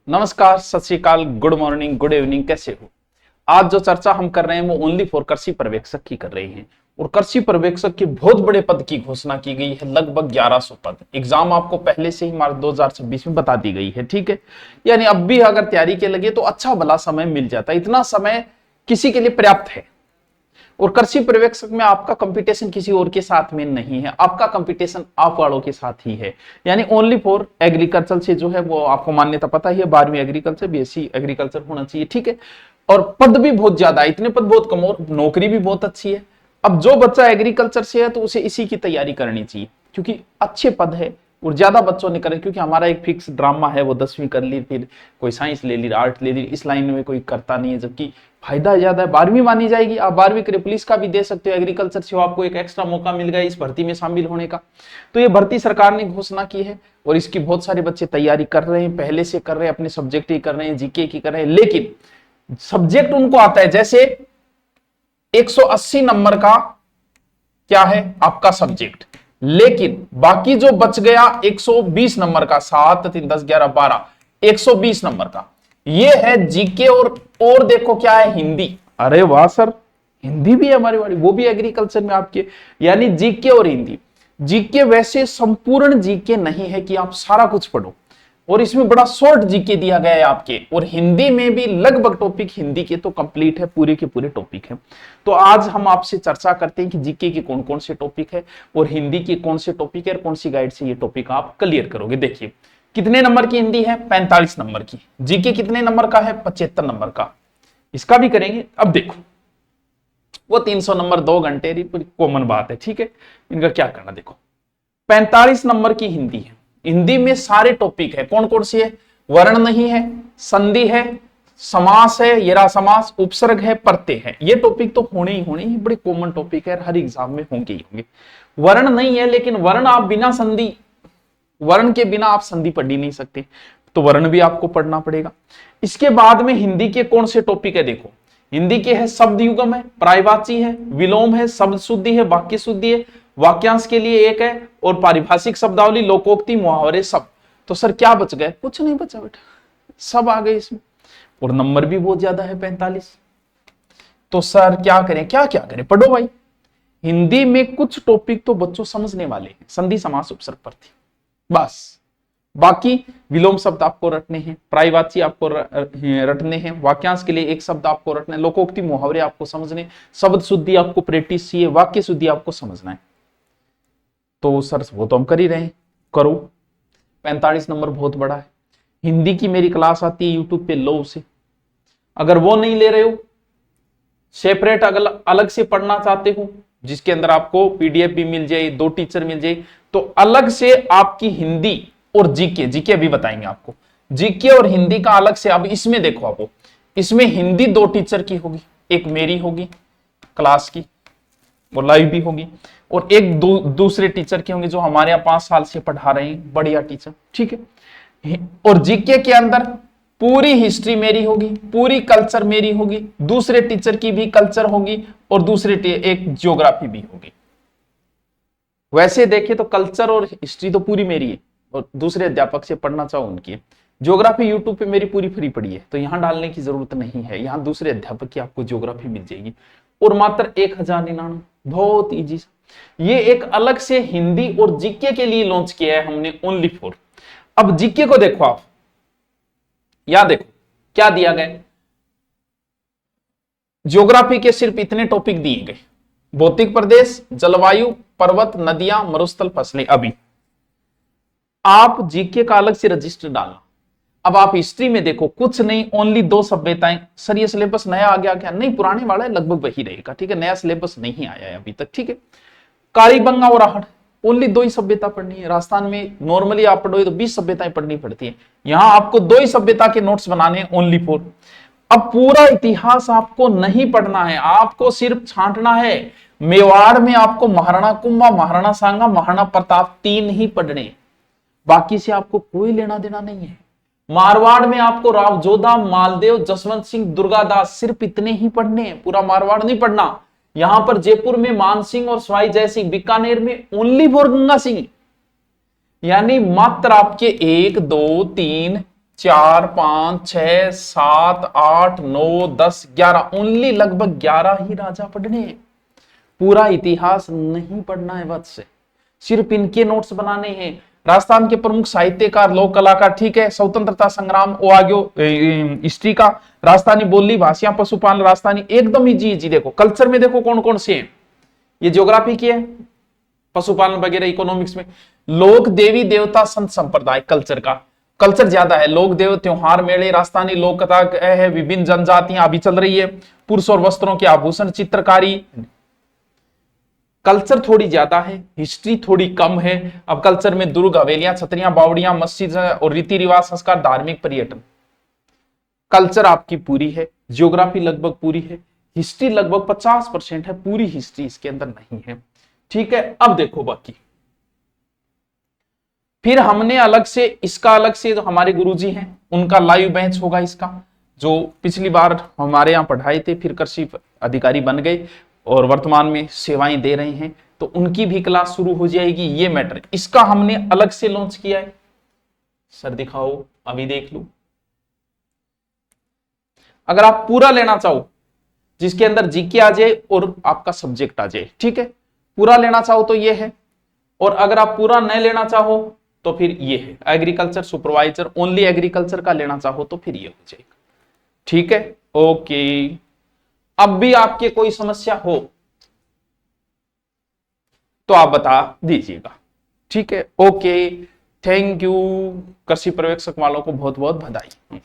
नमस्कार, सत श्री अकाल, गुड मॉर्निंग, गुड इवनिंग, कैसे हो। आज जो चर्चा हम कर रहे हैं वो ओनली फॉर कृषि पर्यवेक्षक की कर रहे हैं। और कृषि पर्यवेक्षक के बहुत बड़े पद की घोषणा की गई है, लगभग 1100 पद। एग्जाम आपको पहले से ही मार्च 2026 में बता दी गई है, ठीक है। यानी अब भी अगर तैयारी के लगे तो अच्छा भला समय मिल जाता है, इतना समय किसी के लिए पर्याप्त है। और कृषि पर्यवेक्षक में आपका कंपटीशन किसी और के साथ में नहीं है, आपका कंपटीशन आप वालों के साथ ही है। यानी ओनली फॉर एग्रीकल्चर से जो है वो आपको मान्यता पता ही है, 12वीं एग्रीकल्चर, बीएससी एग्रीकल्चर होना चाहिए, ठीक है। और पद भी बहुत ज्यादा है, इतने पद बहुत कम और नौकरी भी बहुत अच्छी है। अब जो बच्चा एग्रीकल्चर से है तो उसे इसी की तैयारी करनी चाहिए, क्योंकि अच्छे पद है और ज्यादा बच्चों ने करें। क्योंकि हमारा एक फिक्स ड्रामा है, वो 10वीं कर ली, फिर कोई साइंस ले ली, आर्ट ले ली, इस लाइन में कोई करता नहीं है, जबकि फायदा ज्यादा है। 12वीं मानी जाएगी, आप 12वीं करे, पुलिस का भी दे सकते हो, एग्रीकल्चर से हो, आपको एक एक्स्ट्रा मौका मिल गया इस भर्ती में शामिल होने का। तो ये भर्ती सरकार ने घोषणा की है और इसकी बहुत सारे बच्चे तैयारी कर रहे हैं, पहले से कर रहे हैं, अपने सब्जेक्ट की कर रहे हैं, जीके की कर रहे हैं। लेकिन सब्जेक्ट उनको आता है, जैसे 180 नंबर का क्या है आपका सब्जेक्ट, लेकिन बाकी जो बच गया 120 नंबर का, 7 3 10 11 12, 120 नंबर का ये है जीके। और देखो क्या है, हिंदी। अरे वाह सर, हिंदी भी है हमारी वाली, वो भी एग्रीकल्चर में आपके। यानी जीके और हिंदी। जीके वैसे संपूर्ण जीके नहीं है कि आप सारा कुछ पढ़ो, और इसमें बड़ा शॉर्ट जीके दिया गया है आपके। और हिंदी में भी लगभग टॉपिक हिंदी के तो कंप्लीट है, पूरे के पूरे टॉपिक है। तो आज हम आपसे चर्चा करते हैं कि जीके के कौन कौन से टॉपिक है और हिंदी के कौन से टॉपिक है और कौन सी गाइड से ये टॉपिक आप क्लियर करोगे। देखिए, कितने नंबर की हिंदी है? 45 नंबर की। जीके कितने नंबर का है? 75 नंबर का। इसका भी करेंगे। अब देखो, वो 300 नंबर 2 घंटे कॉमन बात है, ठीक है। इनका क्या करना, देखो 45 नंबर की हिंदी है। हिंदी में सारे टॉपिक है, कौन कौन सी है? वर्ण नहीं है, संधि है, समास है, येरा समास, उपसर्ग है, प्रत्यय है। ये टॉपिक तो होने ही होने, बड़े कॉमन टॉपिक है, हर एग्जाम में होंगे ही होंगे। वर्ण नहीं है, लेकिन वर्ण आप बिना संधि, वर्ण के बिना आप संधि पढ़ ही नहीं सकते, तो वर्ण भी आपको पढ़ना पड़ेगा। इसके बाद में हिंदी के कौन से टॉपिक है? देखो, हिंदी के है शब्द युगम है, पर्यायवाची है, विलोम है, शब्द शुद्धि है, वाक्य शुद्धि है, वाक्यांश के लिए एक है, और पारिभाषिक शब्दावली, लोकोक्ति, मुहावरे, सब। तो सर क्या बच गए? कुछ नहीं बचा बेटा, सब आ गए इसमें। और नंबर भी बहुत ज्यादा है, 45। तो सर क्या करें, क्या क्या करें? पढ़ो भाई। हिंदी में कुछ टॉपिक तो बच्चों समझने वाले हैं, संधि, समास, उपसर्ग, प्रत्यय, बस। बाकी विलोम शब्द आपको रटने हैं, पर्यायवाची आपको रटने हैं, वाक्यांश के लिए एक शब्द आपको रटना है, लोकोक्ति, मुहावरे आपको समझने, शब्द शुद्धि आपको प्रैक्टिस चाहिए, वाक्य शुद्धि आपको समझना है। तो सर वो तो हम कर ही रहे हैं, करो। 45 नंबर बहुत बड़ा है। हिंदी की मेरी क्लास आती है यूट्यूब पे, लो उसे। अगर वो नहीं ले रहे हो, सेपरेट अलग से पढ़ना चाहते हो, जिसके अंदर आपको पीडीएफ भी मिल जाए, 2 टीचर मिल जाए, तो अलग से आपकी हिंदी और जीके, जीके अभी बताएंगे आपको, जीके और हिंदी का अलग से। अब इसमें देखो, आपको इसमें हिंदी 2 टीचर की होगी, एक मेरी होगी क्लास की, वो लाइव भी होगी, और एक दूसरे टीचर की होंगे जो हमारे यहाँ 5 साल से पढ़ा रहे हैं, बढ़िया टीचर, ठीक है। और जीके के अंदर पूरी हिस्ट्री मेरी होगी, पूरी कल्चर मेरी होगी, दूसरे टीचर की भी कल्चर होगी, और दूसरे एक ज्योग्राफी भी होगी। वैसे देखें तो कल्चर और हिस्ट्री तो पूरी मेरी है, और दूसरे अध्यापक से पढ़ना चाहो उनकी। ज्योग्राफी यूट्यूब पे मेरी पूरी फ्री पड़ी है, तो यहां डालने की जरूरत नहीं है, यहां दूसरे अध्यापक की आपको ज्योग्राफी मिल जाएगी। और मात्र 1099, बहुत इजी। ये एक अलग से हिंदी और जीके के लिए लॉन्च किया है हमने, ओनली फॉर। अब जीके को देखो आप, या देखो क्या दिया गया। ज्योग्राफी के सिर्फ इतने टॉपिक दिए गए: भौतिक प्रदेश, जलवायु, पर्वत, नदियां, मरुस्थल, फसलें। अभी आप जीके का अलग से रजिस्टर डालना। अब आप हिस्ट्री में देखो, कुछ नहीं, ओनली 2 सभ्यताएं। सर ये सिलेबस नया आ गया क्या? नहीं, पुराने वाला है, लगभग वही रहेगा, ठीक है। नया सिलेबस नहीं आया है अभी तक, ठीक है। कालीबंगा और आहड़, ओनली 2 ही सभ्यता पढ़नी है। राजस्थान में नॉर्मली आप पढ़ोगे तो 20 सभ्यताएं पढ़नी पड़ती है, यहां आपको 2 ही सभ्यता के नोट्स बनाने हैं, ओनली फॉर। अब पूरा इतिहास आपको नहीं पढ़ना है, आपको सिर्फ छांटना है। मेवाड़ में आपको महाराणा कुंभा, महाराणा सांगा, महाराणा प्रताप 3 ही पढ़ने, बाकी से आपको कोई लेना देना नहीं है। मारवाड़ में आपको राव जोधा, मालदेव, जसवंत सिंह, दुर्गादास, सिर्फ इतने ही पढ़ने हैं, पूरा मारवाड़ नहीं पढ़ना। यहां पर जयपुर में मान सिंह और स्वाई जयसिंह, बीकानेर में ओनली फॉर गंगा सिंह। यानी मात्र आपके 1 2 3 4, 5, 6, 7, 8, 9, 10, 11, ओनली लगभग 11 ही राजा पढ़ने हैं। पूरा इतिहास नहीं पढ़ना है वत्स से, सिर्फ इनके नोट्स बनाने हैं। राजस्थान के प्रमुख साहित्यकार, लोक कलाकार, ठीक है, स्वतंत्रता संग्राम, वो आगे हिस्ट्री का, राजस्थानी बोली, भाषा, पशुपालन, राजस्थानी, एकदम इजी इजी। देखो कल्चर में देखो कौन कौन से हैं, ये ज्योग्राफी की है, पशुपालन वगैरह, इकोनॉमिक्स में लोक, देवी देवता, संत संप्रदाय, कल्चर का, कल्चर ज्यादा है। लोक देव, त्योहार, मेले, राजस्थानी लोक कथा है, विभिन्न जनजातियां अभी चल रही है, पुरुष और वस्त्रों के आभूषण, चित्रकारी, कल्चर थोड़ी ज्यादा है, हिस्ट्री थोड़ी कम है। अब कल्चर में दुर्ग, हवेलियां, छतरियां, बावड़ियां, मस्जिद और रीति रिवाज, संस्कार, धार्मिक, पर्यटन। कल्चर आपकी पूरी है, ज्योग्राफी लगभग पूरी है, हिस्ट्री लगभग 50% है, पूरी हिस्ट्री इसके अंदर नहीं है, ठीक है। अब देखो बाकी, फिर हमने अलग से इसका, अलग से जो हमारे गुरुजी हैं उनका लाइव बैच होगा इसका, जो पिछली बार हमारे यहाँ पढ़ाए थे, फिर कृषि अधिकारी बन गए और वर्तमान में सेवाएं दे रहे हैं, तो उनकी भी क्लास शुरू हो जाएगी। ये मैटर इसका हमने अलग से लॉन्च किया है। सर दिखाओ, अभी देख लो। अगर आप पूरा लेना चाहो, जिसके अंदर जीके आ जाए और आपका सब्जेक्ट आ जाए, ठीक है, पूरा लेना चाहो तो ये है, और अगर आप पूरा नहीं लेना चाहो तो फिर ये है एग्रीकल्चर सुपरवाइजर, ओनली एग्रीकल्चर का लेना चाहो तो फिर ये हो जाएगा, ठीक है। ओके, अब भी आपके कोई समस्या हो तो आप बता दीजिएगा, ठीक है। Okay, thank you. कृषि पर्यवेक्षक वालों को बहुत बहुत बधाई।